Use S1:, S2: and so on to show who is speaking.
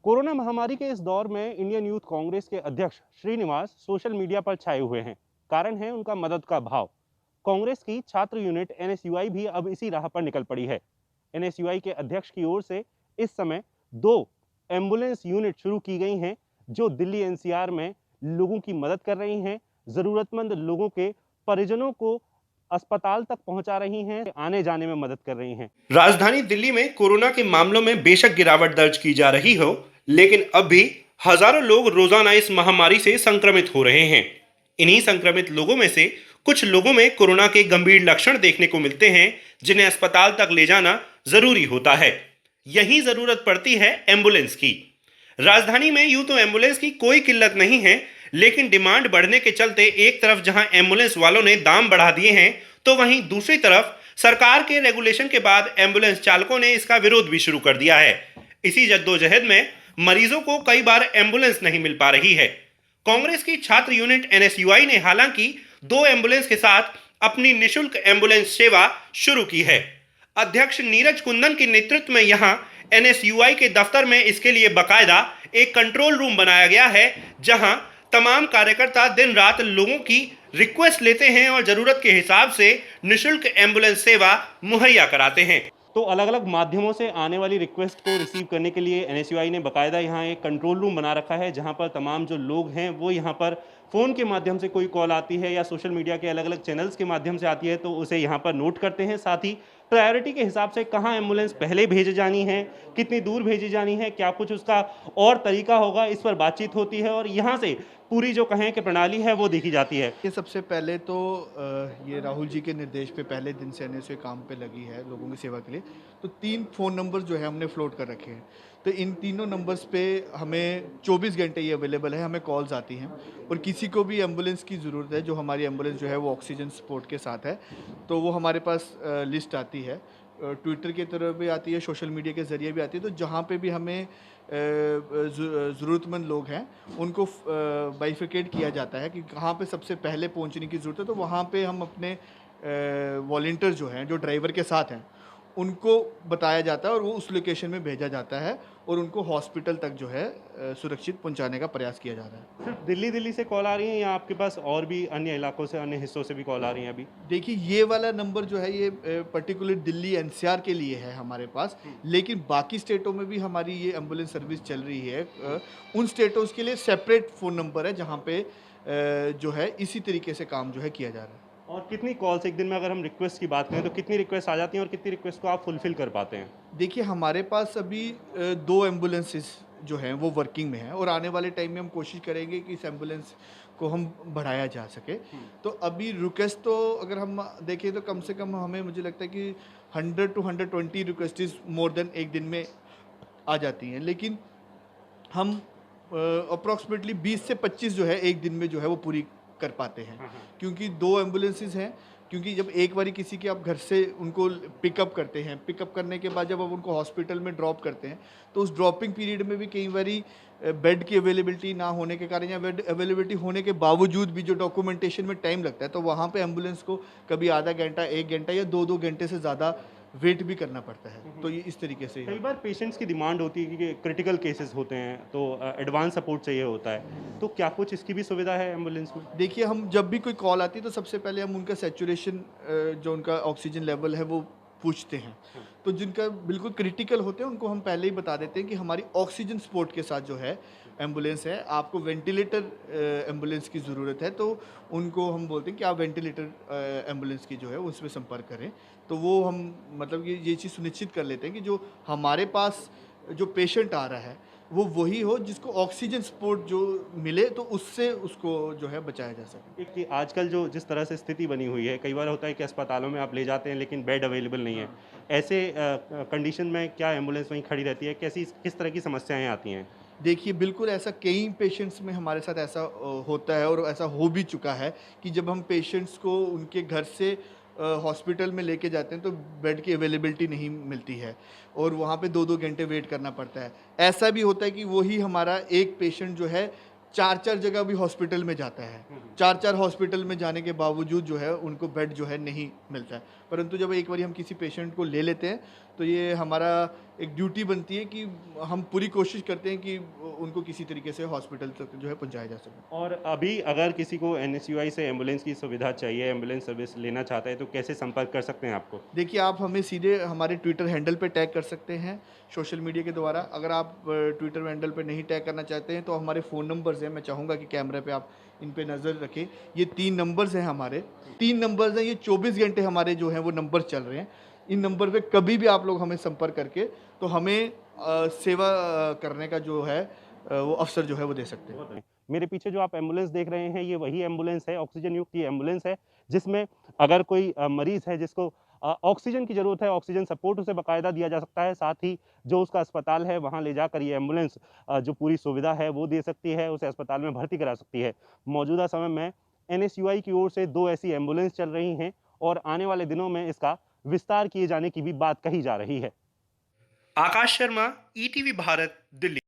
S1: Corona महामारी के इस दौर में इंडियन यूथ कांग्रेस के अध्यक्ष श्रीनिवास सोशल मीडिया पर छाए हुए हैं। कारण है उनका मदद का भाव। कांग्रेस की छात्र यूनिट एनएसयूआई भी अब इसी राह पर निकल पड़ी है। एनएसयूआई के अध्यक्ष की ओर से इस समय 2 एम्बुलेंस यूनिट शुरू की गई हैं, जो दिल्ली एनसीआर में लोगों की मदद कर रही हैं, जरूरतमंद लोगों के परिजनों को अस्पताल तक पहुंचा रही हैं, आने जाने में मदद कर रही हैं। राजधानी दिल्ली में कोरोना के मामलों में बेशक गिरावट दर्ज की जा रही हो, लेकिन अब भी हजारों लोग रोजाना इस महामारी से संक्रमित हो रहे हैं। इन्हीं संक्रमित लोगों में से कुछ लोगों में कोरोना के गंभीर लक्षण देखने को मिलते हैं, जिन्हें अस्पताल तक ले जाना जरूरी होता है। यही जरूरत पड़ती है एम्बुलेंस की। राजधानी में यूं तो एम्बुलेंस की कोई किल्लत नहीं है, लेकिन डिमांड बढ़ने के चलते एक तरफ जहां एम्बुलेंस वालों ने दाम बढ़ा दिए हैं, तो वहीं दूसरी तरफ सरकार के रेगुलेशन के बाद एम्बुलेंस चालकों ने इसका विरोध भी शुरू कर दिया है। इसी जद्दोजहद में मरीजों को कई बार एम्बुलेंस नहीं मिल पा रही है। कांग्रेस की छात्र यूनिट एनएसयूआई ने हालांकि 2 एम्बुलेंस के साथ अपनी निशुल्क एम्बुलेंस सेवा शुरू की है। अध्यक्ष नीरज कुंदन के नेतृत्व में यहां एनएसयूआई के दफ्तर में इसके लिए बकायदा एक कंट्रोल रूम बनाया गया है, जहां तमाम कार्यकर्ता दिन रात लोगों की रिक्वेस्ट लेते हैं और जरूरत के हिसाब से निशुल्क एम्बुलेंस सेवा मुहैया कराते हैं। तो अलग अलग माध्यमों से आने वाली रिक्वेस्ट को रिसीव करने के लिए एनएसयूआई ने बाकायदा यहाँ एक कंट्रोल रूम बना रखा है, जहाँ पर तमाम जो लोग हैं वो यहाँ पर फ़ोन के माध्यम से कोई कॉल आती है या सोशल मीडिया के अलग अलग चैनल्स के माध्यम से आती है तो उसे यहाँ पर नोट करते हैं। साथ ही प्रायोरिटी के हिसाब से कहाँ एम्बुलेंस पहले भेजी जानी है, कितनी दूर भेजी जानी है, क्या कुछ उसका और तरीका होगा, इस पर बातचीत होती है और यहाँ से पूरी जो कहें कि प्रणाली है वो देखी जाती है।
S2: ये सबसे पहले तो ये राहुल जी के निर्देश पे पहले दिन से एनएसयूआई काम पे लगी है लोगों की सेवा के लिए। तो 3 फ़ोन नंबर जो है हमने फ्लोट कर रखे हैं। तो इन तीनों नंबर्स पे हमें 24 घंटे ये अवेलेबल है, हमें कॉल्स आती हैं और किसी को भी एम्बुलेंस की ज़रूरत है, जो हमारी एम्बुलेंस जो है वो ऑक्सीजन सपोर्ट के साथ है, तो वो हमारे पास लिस्ट आती है। ट्विटर की तरफ भी आती है, सोशल मीडिया के ज़रिए भी आती है। तो जहाँ पे भी हमें ज़रूरतमंद लोग हैं उनको बाइफिकेट किया जाता है कि कहाँ पे सबसे पहले पहुँचने की ज़रूरत है। तो वहाँ पे हम अपने वॉलंटियर जो हैं, जो ड्राइवर के साथ हैं, उनको बताया जाता है और वो उस लोकेशन में भेजा जाता है और उनको हॉस्पिटल तक जो है सुरक्षित पहुंचाने का प्रयास किया जा रहा है।
S1: सिर्फ दिल्ली से कॉल आ रही है या आपके पास और भी अन्य इलाकों से, अन्य हिस्सों से भी कॉल आ रही हैं अभी?
S2: देखिए, ये वाला नंबर जो है ये पर्टिकुलर दिल्ली एनसीआर के लिए है हमारे पास, लेकिन बाकी स्टेटों में भी हमारी ये एम्बुलेंस सर्विस चल रही है। उन स्टेटों के लिए सेपरेट फ़ोन नंबर है जहाँ पे जो है इसी तरीके से काम जो है किया जा रहा है।
S1: और कितनी कॉल्स एक दिन में, अगर हम रिक्वेस्ट की बात करें तो कितनी रिक्वेस्ट आ जाती हैं और कितनी रिक्वेस्ट को आप फुलफिल कर पाते हैं?
S2: देखिए, हमारे पास अभी 2 एम्बुलेंसेस जो हैं वो वर्किंग में हैं और आने वाले टाइम में हम कोशिश करेंगे कि इस एम्बुलेंस को हम बढ़ाया जा सके। तो अभी रिक्वेस्ट तो अगर हम देखें तो कम से कम हमें, मुझे लगता है कि 100 टू 120 रिक्वेस्टेस मोर देन एक दिन में आ जाती हैं, लेकिन हम अप्रॉक्सीमेटली 20 से 25 जो है एक दिन में जो है वो पूरी कर पाते हैं, क्योंकि 2 एम्बुलेंसेस हैं। क्योंकि जब एक बारी किसी के आप घर से उनको पिकअप करते हैं, पिकअप करने के बाद जब आप उनको हॉस्पिटल में ड्रॉप करते हैं, तो उस ड्रॉपिंग पीरियड में भी कई बारी बेड की अवेलेबिलिटी ना होने के कारण या बेड अवेलेबिलिटी होने के बावजूद भी जो डॉक्यूमेंटेशन में टाइम लगता है, तो वहाँ पे एम्बुलेंस को कभी आधा घंटा, 1 घंटा या 2-2 घंटे से ज़्यादा वेट भी करना पड़ता है। तो ये इस तरीके से
S1: कई बार पेशेंट्स की डिमांड होती है कि क्रिटिकल केसेस होते हैं तो एडवांस सपोर्ट चाहिए होता है, तो क्या कुछ इसकी भी सुविधा है एम्बुलेंस में?
S2: देखिए, हम जब भी कोई कॉल आती है तो सबसे पहले हम उनका सैचुरेशन, जो उनका ऑक्सीजन लेवल है वो पूछते हैं। तो जिनका बिल्कुल क्रिटिकल होते हैं उनको हम पहले ही बता देते हैं कि हमारी ऑक्सीजन सपोर्ट के साथ जो है एम्बुलेंस है, आपको वेंटिलेटर एम्बुलेंस की ज़रूरत है, तो उनको हम बोलते हैं कि आप वेंटिलेटर एम्बुलेंस की जो है उसमें संपर्क करें। तो वो हम मतलब ये चीज़ सुनिश्चित कर लेते हैं कि जो हमारे पास जो पेशेंट आ रहा है वो वही हो जिसको ऑक्सीजन सपोर्ट जो मिले, तो उससे उसको जो है बचाया जा सके।
S1: कि आजकल जो जिस तरह से स्थिति बनी हुई है, कई बार होता है कि अस्पतालों में आप ले जाते हैं लेकिन बेड अवेलेबल नहीं है। ऐसे कंडीशन में क्या एम्बुलेंस वहीं खड़ी रहती है? कैसी किस तरह की समस्याएं आती हैं?
S2: देखिए, बिल्कुल ऐसा कई पेशेंट्स में हमारे साथ ऐसा होता है और ऐसा हो भी चुका है कि जब हम पेशेंट्स को उनके घर से हॉस्पिटल में लेके जाते हैं तो बेड की अवेलेबिलिटी नहीं मिलती है और वहाँ पे 2-2 घंटे वेट करना पड़ता है। ऐसा भी होता है कि वही हमारा एक पेशेंट जो है 4-4 जगह भी हॉस्पिटल में जाता है। 4-4 हॉस्पिटल में जाने के बावजूद जो है उनको बेड जो है नहीं मिलता है। परंतु जब एक बारी हम किसी पेशेंट को ले लेते हैं तो ये हमारा एक ड्यूटी बनती है कि हम पूरी कोशिश करते हैं कि उनको किसी तरीके से हॉस्पिटल तक जो है पहुँचाया जा सके।
S1: और अभी अगर किसी को एनएसयूआई से एम्बुलेंस की सुविधा चाहिए, एम्बुलेंस सर्विस लेना चाहता है, तो कैसे संपर्क कर सकते हैं आपको?
S2: देखिए, आप हमें सीधे हमारे ट्विटर हैंडल पे टैग कर सकते हैं, सोशल मीडिया के द्वारा। अगर आप ट्विटर हैंडल पे नहीं टैग करना चाहते हैं, तो हमारे फ़ोन नंबर्स हैं, मैं चाहूँगा कि कैमरे पे आप इन पे नज़र रखें। ये 3 नंबर्स हैं हमारे, 3 नंबर्स हैं, ये 24 घंटे हमारे जो हैं वो नंबर चल रहे हैं। इन नंबर पे कभी भी आप लोग हमें संपर्क करके तो हमें सेवा करने का जो है वो अवसर जो है वो दे सकते हैं।
S1: मेरे पीछे जो आप एम्बुलेंस देख रहे हैं, ये वही एम्बुलेंस है, ऑक्सीजन युक्त ये एम्बुलेंस है, जिसमें अगर कोई मरीज़ है जिसको ऑक्सीजन की ज़रूरत है, ऑक्सीजन सपोर्ट उसे बाकायदा दिया जा सकता है। साथ ही जो उसका अस्पताल है, वहाँ ले जाकर ये एम्बुलेंस जो पूरी सुविधा है, वो दे सकती है, उसे अस्पताल में भर्ती करा सकती है। मौजूदा समय में एनएसयूआई की ओर से 2 ऐसी एम्बुलेंस चल रही हैं और आने वाले दिनों में इसका विस्तार किए जाने की भी बात कही जा रही है। आकाश शर्मा, ईटीवी भारत, दिल्ली।